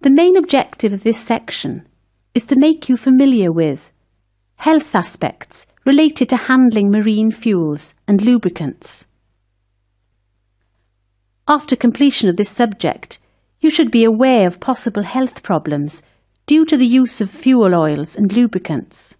The main objective of this section is to make you familiar with health aspects related to handling marine fuels and lubricants. After completion of this subject, you should be aware of possible health problems due to the use of fuel oils and lubricants.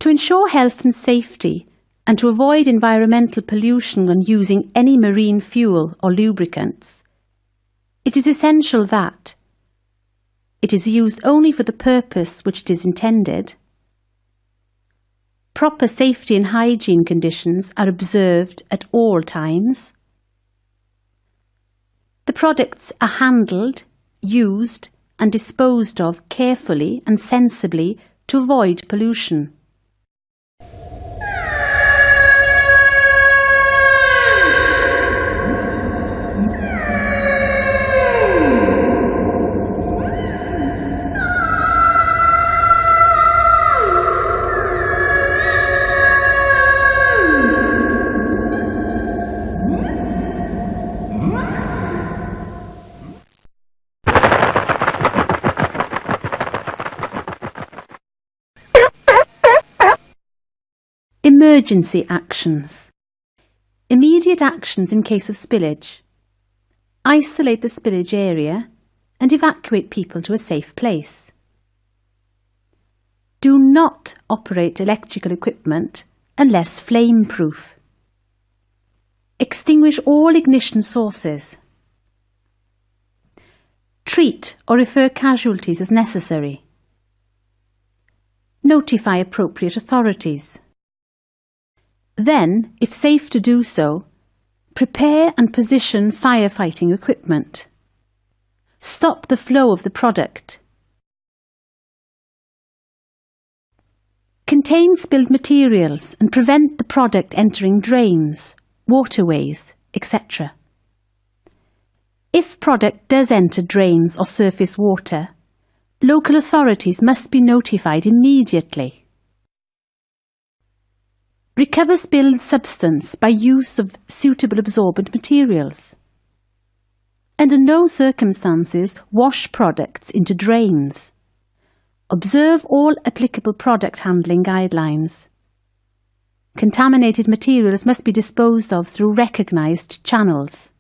To ensure health and safety and to avoid environmental pollution when using any marine fuel or lubricants, it is essential that it is used only for the purpose which it is intended, proper safety and hygiene conditions are observed at all times, the products are handled, used and disposed of carefully and sensibly to avoid pollution. Emergency actions. Immediate actions in case of spillage. Isolate the spillage area and evacuate people to a safe place. Do not operate electrical equipment unless flame-proof. Extinguish all ignition sources. Treat or refer casualties as necessary. Notify appropriate authorities. Then, if safe to do so, prepare and position firefighting equipment. Stop the flow of the product. Contain spilled materials and prevent the product entering drains, waterways, etc. If product does enter drains or surface water, local authorities must be notified immediately. Recover spilled substance by use of suitable absorbent materials. Under no circumstances wash products into drains. Observe all applicable product handling guidelines. Contaminated materials must be disposed of through recognised channels.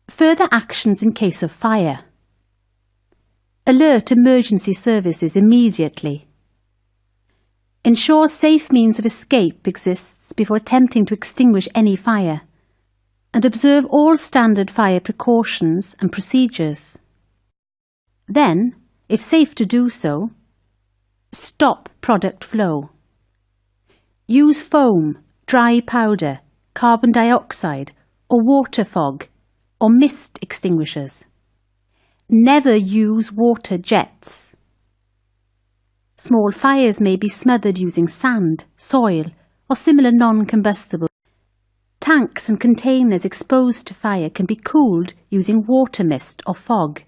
Further actions in case of fire. Alert emergency services immediately. Ensure safe means of escape exists before attempting to extinguish any fire, and observe all standard fire precautions and procedures. Then, if safe to do so, stop product flow. Use foam, dry powder, carbon dioxide or water fog or mist extinguishers. Never use water jets. Small fires may be smothered using sand, soil or similar non-combustible. Tanks and containers exposed to fire can be cooled using water mist or fog.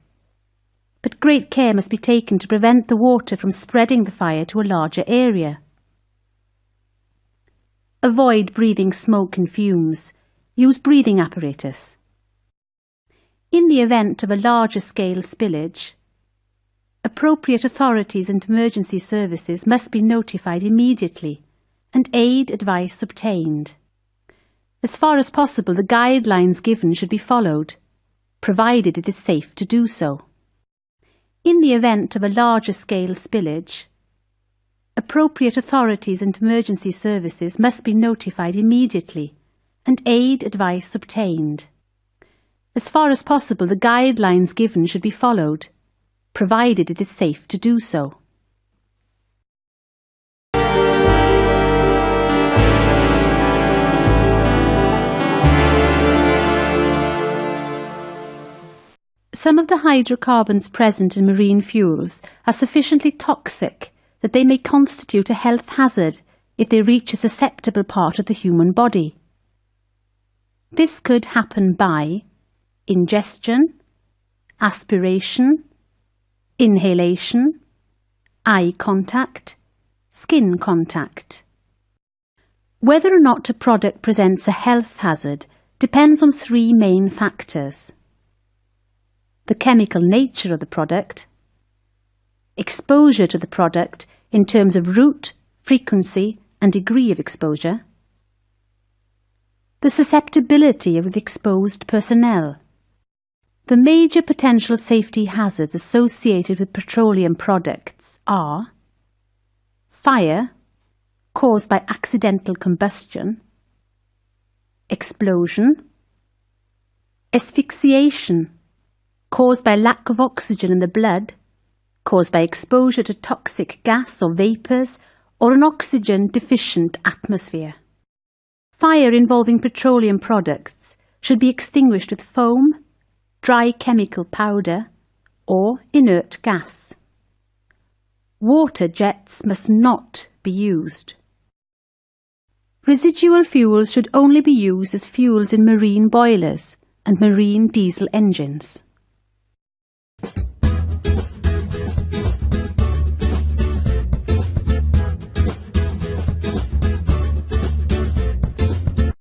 But great care must be taken to prevent the water from spreading the fire to a larger area. Avoid breathing smoke and fumes. Use breathing apparatus. In the event of a larger scale spillage, appropriate authorities and emergency services must be notified immediately and aid advice obtained. As far as possible, the guidelines given should be followed, provided it is safe to do so. In the event of a larger scale spillage, appropriate authorities and emergency services must be notified immediately and aid advice obtained. As far as possible, the guidelines given should be followed, provided it is safe to do so. Some of the hydrocarbons present in marine fuels are sufficiently toxic that they may constitute a health hazard if they reach a susceptible part of the human body. This could happen by ingestion, aspiration, inhalation, eye contact, skin contact. Whether or not a product presents a health hazard depends on three main factors: the chemical nature of the product, exposure to the product in terms of route, frequency and degree of exposure, the susceptibility of exposed personnel. The major potential safety hazards associated with petroleum products are fire, caused by accidental combustion, explosion, asphyxiation, caused by lack of oxygen in the blood, caused by exposure to toxic gas or vapours, or an oxygen-deficient atmosphere. Fire involving petroleum products should be extinguished with foam, dry chemical powder, or inert gas. Water jets must not be used. Residual fuels should only be used as fuels in marine boilers and marine diesel engines.